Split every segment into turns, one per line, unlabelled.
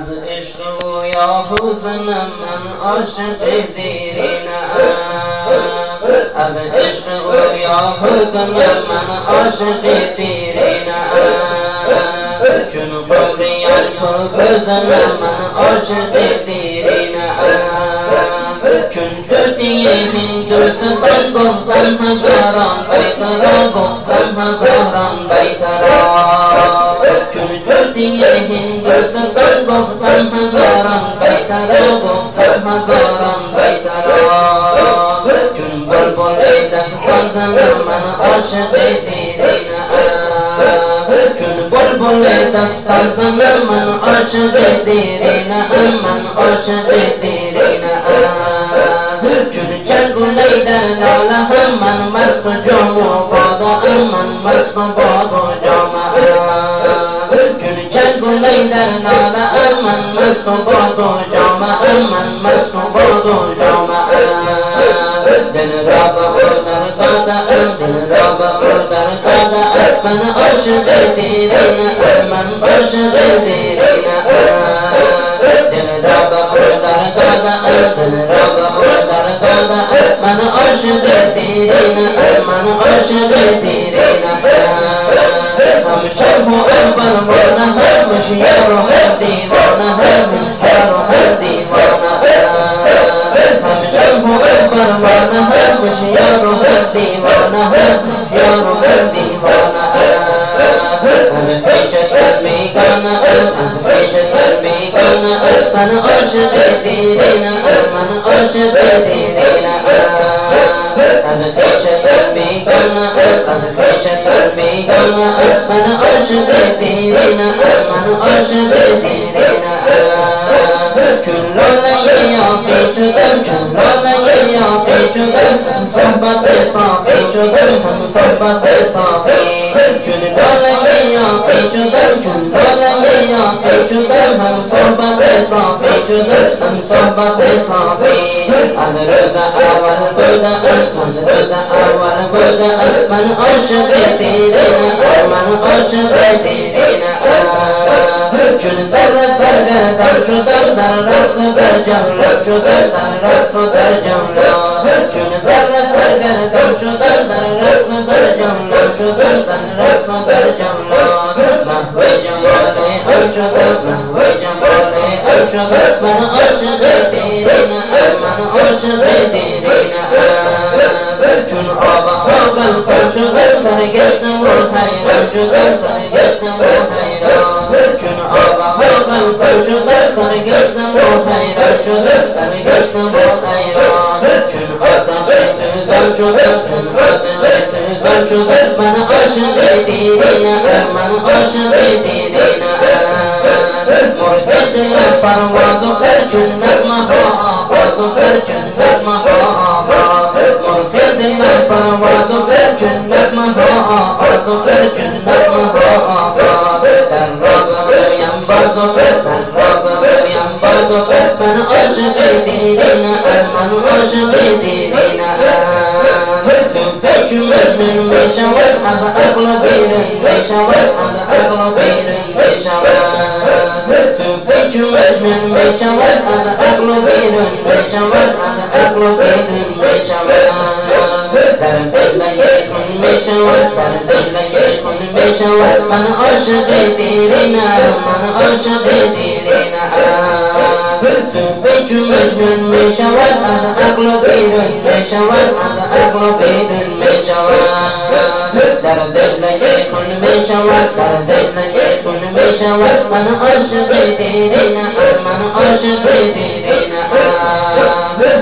از عشق و یا حسن من عاشق دیرینم از عشق و یا حسن من عاشق دیرینم چون خوریان کو گزن من عاشق دیرینم چون جوتی هندوستان گفتم هزاران بیترا گفتم هزاران بیترا چون جوتی هندوستان گفتم هزاران بیترا گفتم هزاران بیترا چون بلبل دستان زنم من عاشق دیرینم چون بلبل دستان زنم من عاشق دیرینم من عاشق دیرینم چون چنگونه در لاله هم من مست و جام و باده من مست و باد و جامه چون چنگونه در لاله من مست و باد و جامه من مست و باد و جامه دل را به او در داده دل را به او در داده من عاشق دیرینم من عاشق دیرینم دل را به او در داده دل را به او در داده من عاشق دیرینم من عاشق دیرینم هم شرح و انبر هم مشیار و هر دیوانه هم هر و هر دیوانه هم شرح و انبر هم مشیار و هر دیوانه هم مشیار و هر دیوانه از فیشت میگانه از فیشت میگانه من عاشق دیرینم من عاشق دیرینم از فیشت میگانه از فیشت میگانه من عاشق دیرینم من عاشق دیرینم چون لاله یاقی شدم چون لاله یاقی شدم هم صحبت صافی شدم هم صحبت صافی چون لاله یاقی شدم چون لاله یاقی شدم هم صحبت صافی شدم هم صحبت صافی از روز اول بودم از روز اول بودم من عاشق دیرینم من عاشق دیرینم چون ذره سرگردان شدم در رقص و در جولان شدم در رقص و در جولان چون ذره سرگردان شدم در رقص و در جولان شدم در رقص و در جولان محو جمال آن شدم محو جمال آن شدم من عاشق دیرینم من عاشق دیرینم چون آب غلطان شدم سرگشتم و حیران شدم سرگشتم و حیران چون آب غلطان شدم سرگشتم و حیران شدم سرگشتم و حیران چون آتش سوزان شدم چون آتش سوزان شدم من عاشق دیرینم من عاشق دیرینم مرغ دلم پرواز و کرد چون نغمه ها آواز و کرد چون نغمه ها آواز مرغ دلم پرواز و کرد چون نغمه ها آواز و کرد چون نغمه ها آواز در راه برایم باز و کرد در راه برایم باز و کرد من عاشق دیرینم من عاشق دیرینم صوفی چون مجنون می شود از عقل و بیرون می شود از عقل و بیرون می شود صوفی چون مجنون می شود از عقل و بیرون می شود از عقل و بیرون می شود در دجله خون می شود در دجله خون می شود من عاشق دیرینم من عاشق دیرینم صوفی چون مجنون می شود از عقل و بیرون می شود از عقل و بیرون می شود در دجله خون می شود در دجله خون می شود من عاشق دیرینم من عاشق دیرینم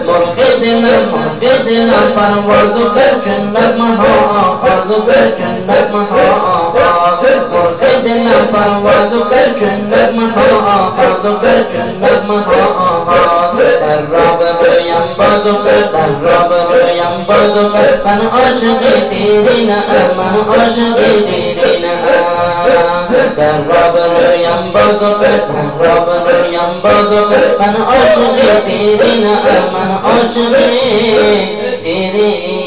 مرغ دلم پرواز و کرد چون نغمه ها آواز و کرد چون نغمه ها آواز مرغ دلم پرواز و کرد چون نغمه ها آواز و کرد چون نغمه ها آواز در راه برایم باز و کرد در راه برایم باز و کرد من عاشق دیرینم من عاشق دیرینم در راه برایم باز و کرد در راه برایم باز و کرد من عاشق دیرینم من عاشق دیرینم